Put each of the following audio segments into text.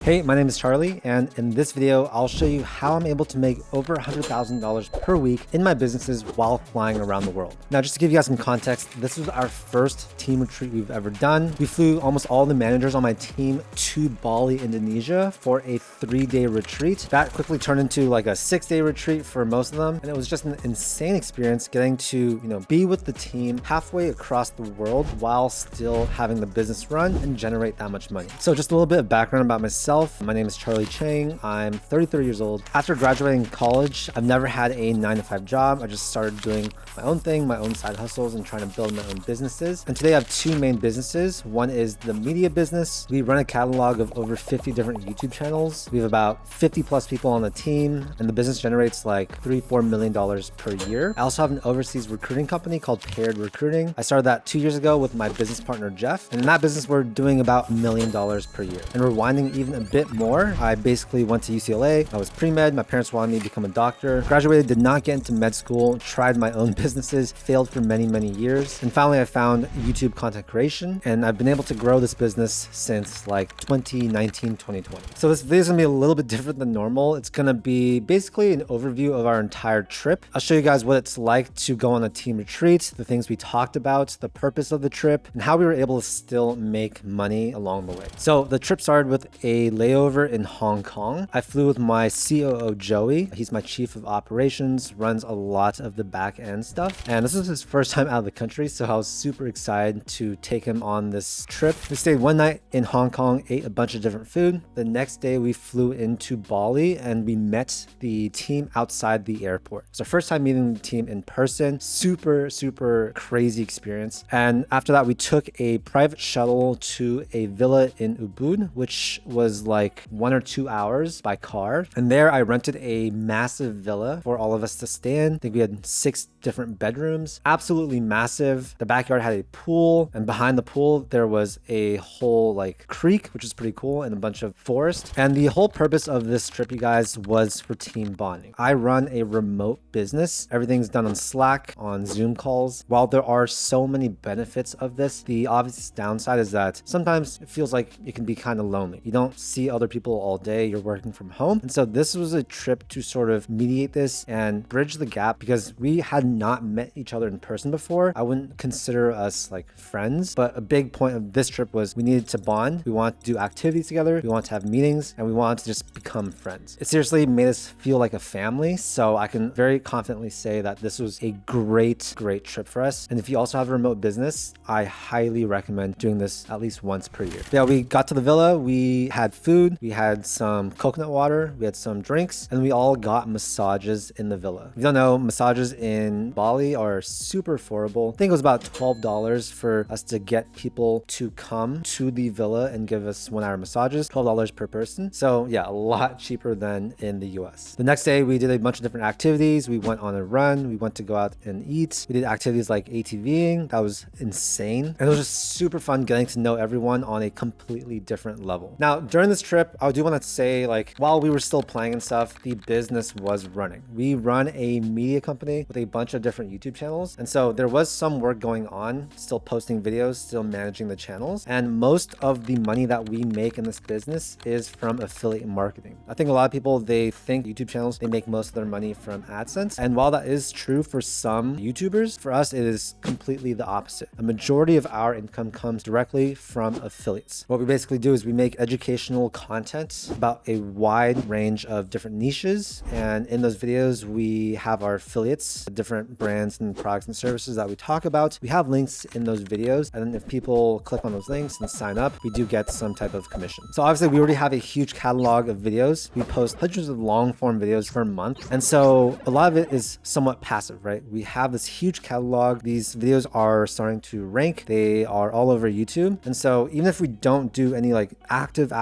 Hey, my name is Charlie, and in this video, I'll show you how I'm able to make over $100,000 per week in my businesses while flying around the world. Now, just to give you guys some context, this was our first team retreat we've ever done. We flew almost all the managers on my team to Bali, Indonesia for a 3-day retreat. That quickly turned into like a 6-day retreat for most of them. And it was just an insane experience getting to, be with the team halfway across the world while still having the business run and generate that much money. So just a little bit of background about myself. My name is Charlie Chang. I'm 33 years old. After graduating college, I've never had a 9-to-5 job. I just started doing my own thing, my own side hustles, and trying to build my own businesses. And today I have 2 main businesses. One is the media business. We run a catalog of over 50 different YouTube channels. We have about 50 plus people on the team, and the business generates like $3-4 million per year. I also have an overseas recruiting company called Paired Recruiting. I started that 2 years ago with my business partner, Jeff. And in that business, we're doing about $1 million per year. And we're winding even a bit more. I basically went to UCLA. I was pre-med. My parents wanted me to become a doctor. Graduated, did not get into med school, tried my own businesses, failed for many, many years. And finally, I found YouTube content creation, and I've been able to grow this business since like 2019, 2020. So this video is gonna be a little bit different than normal. It's gonna be basically an overview of our entire trip. I'll show you guys what it's like to go on a team retreat, the things we talked about, the purpose of the trip, and how we were able to still make money along the way. So the trip started with a layover in Hong Kong. I flew with my COO, Joey. He's my chief of operations, runs a lot of the back end stuff. And this was his first time out of the country, so I was super excited to take him on this trip. We stayed one night in Hong Kong, ate a bunch of different food. The next day we flew into Bali and we met the team outside the airport. It's our first time meeting the team in person. Super, super crazy experience. And after that, we took a private shuttle to a villa in Ubud, which was like 1 or 2 hours by car. And there I rented a massive villa for all of us to stay in. I think we had 6 different bedrooms, absolutely massive. The backyard had a pool, and behind the pool there was a whole like creek, which is pretty cool, and a bunch of forest. And the whole purpose of this trip, you guys, was for team bonding. I run a remote business. Everything's done on Slack, on Zoom calls. While there are so many benefits of this, the obvious downside is that sometimes it feels like it can be kind of lonely. You don't see other people all day, you're working from home. And so this was a trip to sort of mediate this and bridge the gap, because we had not met each other in person before. I wouldn't consider us like friends, but a big point of this trip was we needed to bond. We wanted to do activities together. We wanted to have meetings, and we wanted to just become friends. It seriously made us feel like a family. So I can very confidently say that this was a great trip for us. And if you also have a remote business, I highly recommend doing this at least once per year. Yeah, we got to the villa. We had food. We had some coconut water. We had some drinks, and we all got massages in the villa. If you don't know, massages in Bali are super affordable. I think it was about $12 for us to get people to come to the villa and give us 1-hour massages, $12 per person. So yeah, a lot cheaper than in the US. The next day we did a bunch of different activities. We went on a run. We went to go out and eat. We did activities like ATVing. That was insane. And it was just super fun getting to know everyone on a completely different level. Now, during this trip, I do want to say, like, while we were still playing and stuff, the business was running. We run a media company with a bunch of different YouTube channels. And so there was some work going on, still posting videos, still managing the channels. And most of the money that we make in this business is from affiliate marketing. I think a lot of people, they think YouTube channels, they make most of their money from AdSense. And while that is true for some YouTubers, for us, it is completely the opposite. A majority of our income comes directly from affiliates. What we basically do is we make educational content about a wide range of different niches. And in those videos, we have our affiliates, different brands and products and services that we talk about. We have links in those videos. And if people click on those links and sign up, we do get some type of commission. So obviously we already have a huge catalog of videos. We post hundreds of long form videos per month. And so a lot of it is somewhat passive, right? We have this huge catalog. These videos are starting to rank. They are all over YouTube. And so even if we don't do any like active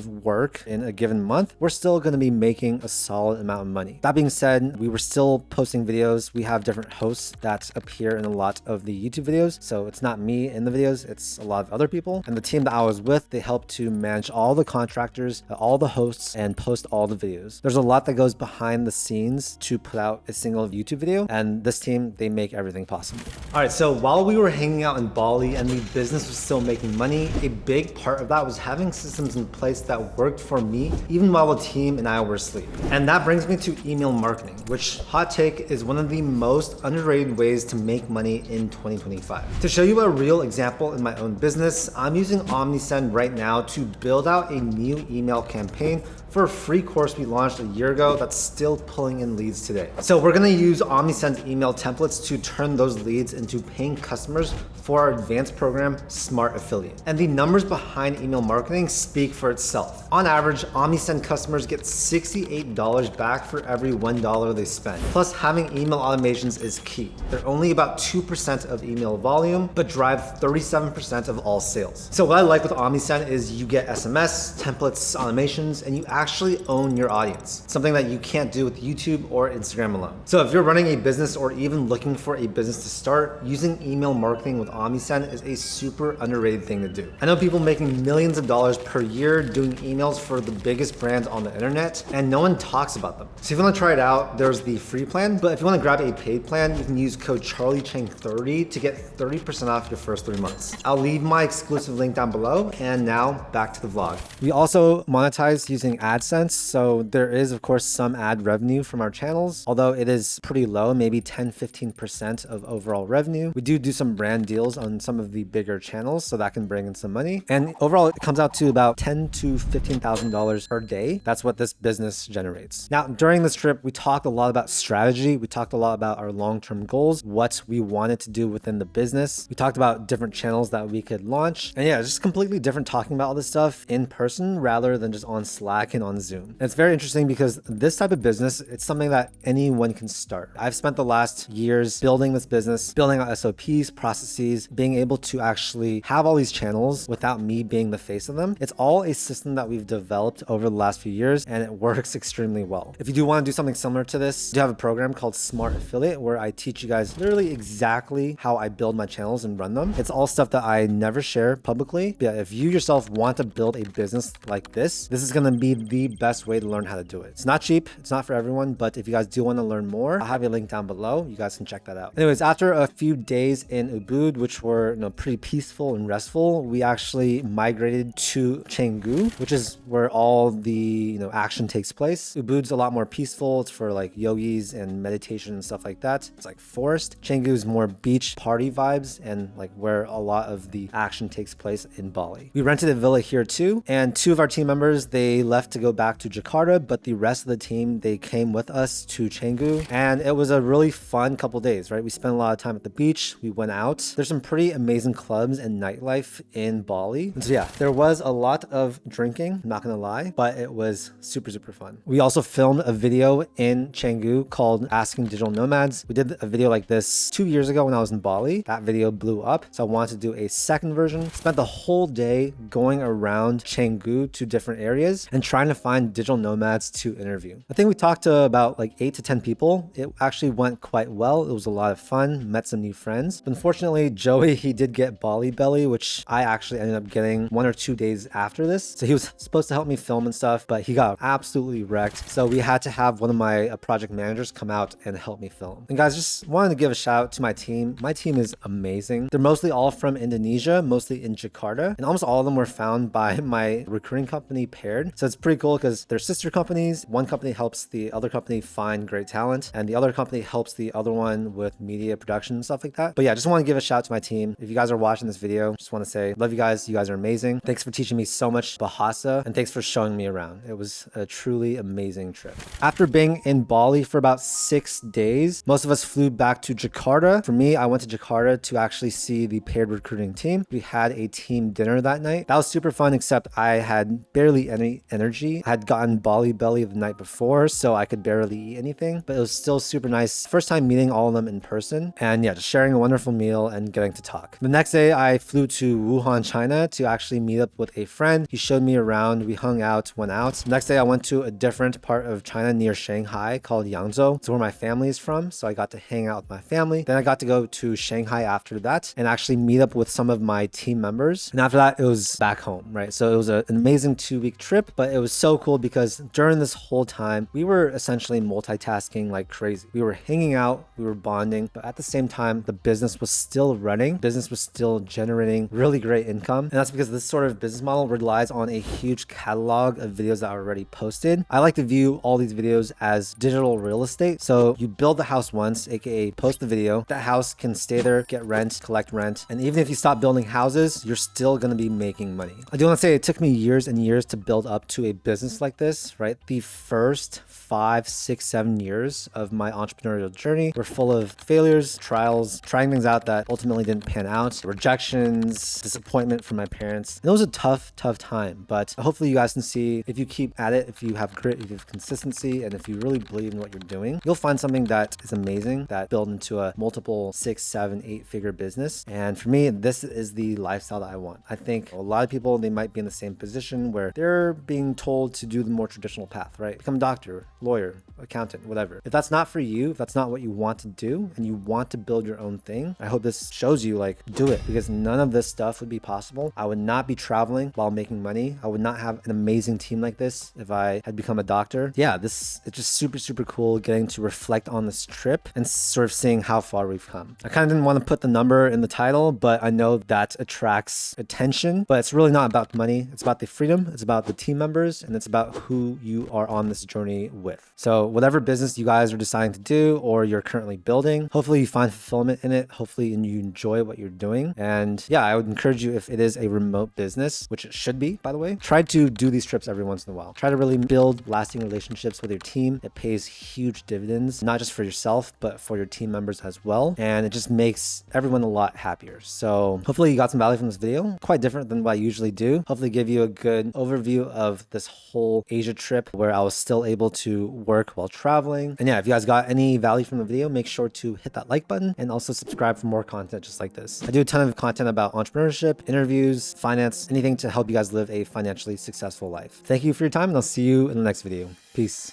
work in a given month, we're still going to be making a solid amount of money. That being said, we were still posting videos. We have different hosts that appear in a lot of the YouTube videos. So it's not me in the videos, it's a lot of other people. And the team that I was with, they helped to manage all the contractors, all the hosts, and post all the videos. There's a lot that goes behind the scenes to put out a single YouTube video. And this team, they make everything possible. All right, so while we were hanging out in Bali and the business was still making money, a big part of that was having systems in place advice that worked for me even while the team and I were asleep. And that brings me to email marketing, which, hot take, is one of the most underrated ways to make money in 2025. To show you a real example in my own business, I'm using Omnisend right now to build out a new email campaign for a free course we launched a year ago that's still pulling in leads today. So we're gonna use Omnisend's email templates to turn those leads into paying customers for our advanced program, Smart Affiliate. And the numbers behind email marketing speak for itself. On average, Omnisend customers get $68 back for every $1 they spend. Plus, having email automations is key. They're only about 2% of email volume, but drive 37% of all sales. So what I like with Omnisend is you get SMS, templates, automations, and you actually own your audience, something that you can't do with YouTube or Instagram alone. So if you're running a business or even looking for a business to start, using email marketing with Omnisend is a super underrated thing to do. I know people making millions of dollars per year doing emails for the biggest brands on the internet, and no one talks about them. So if you want to try it out, there's the free plan, but if you want to grab a paid plan, you can use code CharlieChang30 to get 30% off your first 3 months. I'll leave my exclusive link down below, and now back to the vlog. We also monetize using AdSense, so there is of course some ad revenue from our channels, although it is pretty low, maybe 10-15% of overall revenue. We do some brand deals on some of the bigger channels, so that can bring in some money. And overall, it comes out to about $10,000 to $15,000 per day. That's what this business generates. Now, during this trip, we talked a lot about strategy. We talked a lot about our long-term goals, what we wanted to do within the business. We talked about different channels that we could launch. And yeah, it's just completely different talking about all this stuff in person rather than just on Slack and on Zoom. And it's very interesting because this type of business, it's something that anyone can start. I've spent the last years building this business, building out SOPs, processes, being able to actually have all these channels without me being the face of them. It's all a system that we've developed over the last few years, and it works extremely well. If you do want to do something similar to this, I do have a program called Smart Affiliate where I teach you guys literally exactly how I build my channels and run them. It's all stuff that I never share publicly. But yeah, if you yourself want to build a business like this is going to be the best way to learn how to do it. It's not cheap, it's not for everyone, but if you guys do want to learn more, I'll have a link down below. You guys can check that out. Anyways, after a few days in Ubud, which were pretty peaceful and restful, we actually migrated to Canggu, which is where all the action takes place. Ubud's a lot more peaceful. It's for like yogis and meditation and stuff like that. It's like forest. Canggu is more beach party vibes and like where a lot of the action takes place in Bali. We rented a villa here too, and 2 of our team members, they left to go back to Jakarta, but the rest of the team, they came with us to Canggu, and it was a really fun couple days, right? We spent a lot of time at the beach. We went out. There's some pretty amazing clubs and nightlife in Bali. And so yeah, there was a lot of drinking, I'm not gonna lie, but it was super fun. We also filmed a video in Canggu called Asking Digital Nomads. We did a video like this 2 years ago when I was in Bali. That video blew up, so I wanted to do a second version. Spent the whole day going around Canggu to different areas and trying to find digital nomads to interview. I think we talked to about like 8 to 10 people. It actually went quite well. It was a lot of fun, met some new friends. But unfortunately, Joey, he did get Bali belly, which I actually ended up getting 1 or 2 days after this. So he was supposed to help me film and stuff, but he got absolutely wrecked. So we had to have one of my project managers come out and help me film. And guys, just wanted to give a shout out to my team. My team is amazing. They're mostly all from Indonesia, mostly in Jakarta, and almost all of them were found by my recruiting company, Paired. So it's pretty cool because they're sister companies. One company helps the other company find great talent, and the other company helps the other one with media production and stuff like that. But yeah, just want to give a shout out to my team. If you guys are watching this video, just want to say, love you guys. You guys are amazing. Thanks for teaching me so much Bahasa, and thanks for showing me around. It was a truly amazing trip. After being in Bali for about 6 days, most of us flew back to Jakarta. For me, I went to Jakarta to actually see the Paired recruiting team. We had a team dinner that night. That was super fun, except I had barely any energy. I had gotten Bali belly the night before, so I could barely eat anything, but it was still super nice. First time meeting all of them in person, and yeah, just sharing a wonderful meal and getting to talk. The next day, I flew to Wuhan, China to actually meet up with a friend. He showed me around. We hung out, went out. The next day, I went to a different part of China near Shanghai called Yangzhou. It's where my family is from, so I got to hang out with my family. Then I got to go to Shanghai after that and actually meet up with some of my team members. And after that, it was back home, right? So it was an amazing 2-week trip, but it was so cool because during this whole time, we were essentially multitasking like crazy. We were hanging out, we were bonding, but at the same time, the business was still running. Business was still generating really great income. And that's because this sort of business model relies on on a huge catalog of videos that are already posted. I like to view all these videos as digital real estate. So you build the house once, aka post the video. That house can stay there, get rent, collect rent. And even if you stop building houses, you're still going to be making money. I do want to say it took me years and years to build up to a business like this, right? The first 5, 6, 7 years of my entrepreneurial journey were full of failures, trials, trying things out that ultimately didn't pan out, rejections, disappointment from my parents. And it was a tough time, but hopefully you guys can see if you keep at it, if you have grit, if you have consistency, and if you really believe in what you're doing, you'll find something that is amazing that build into a multiple 6, 7, 8 figure business. And for me, this is the lifestyle that I want. I think a lot of people, they might be in the same position where they're being told to do the more traditional path, right? Become a doctor, lawyer, accountant, whatever. If that's not for you, if that's not what you want to do and you want to build your own thing, I hope this shows you like, do it, because none of this stuff would be possible. I would not be traveling while making money. I would not have an amazing team like this if I had become a doctor. Yeah, it's just super cool getting to reflect on this trip and sort of seeing how far we've come. I kind of didn't want to put the number in the title, but I know that attracts attention, but it's really not about the money. It's about the freedom. It's about the team members, and it's about who you are on this journey with. So whatever business you guys are deciding to do or you're currently building, hopefully you find fulfillment in it. Hopefully you enjoy what you're doing. And yeah, I would encourage you, if it is a remote business, which it should be, by the way, try to do these trips every once in a while. Try to really build lasting relationships with your team. It pays huge dividends, not just for yourself, but for your team members as well. And it just makes everyone a lot happier. So hopefully you got some value from this video. Quite different than what I usually do. Hopefully give you a good overview of this whole Asia trip where I was still able to work while traveling. And yeah, if you guys got any value from the video, make sure to hit that like button and also subscribe for more content just like this. I do a ton of content about entrepreneurship, interviews, finance, anything to help you guys live a financially successful life. Thank you for your time, and I'll see you in the next video. Peace.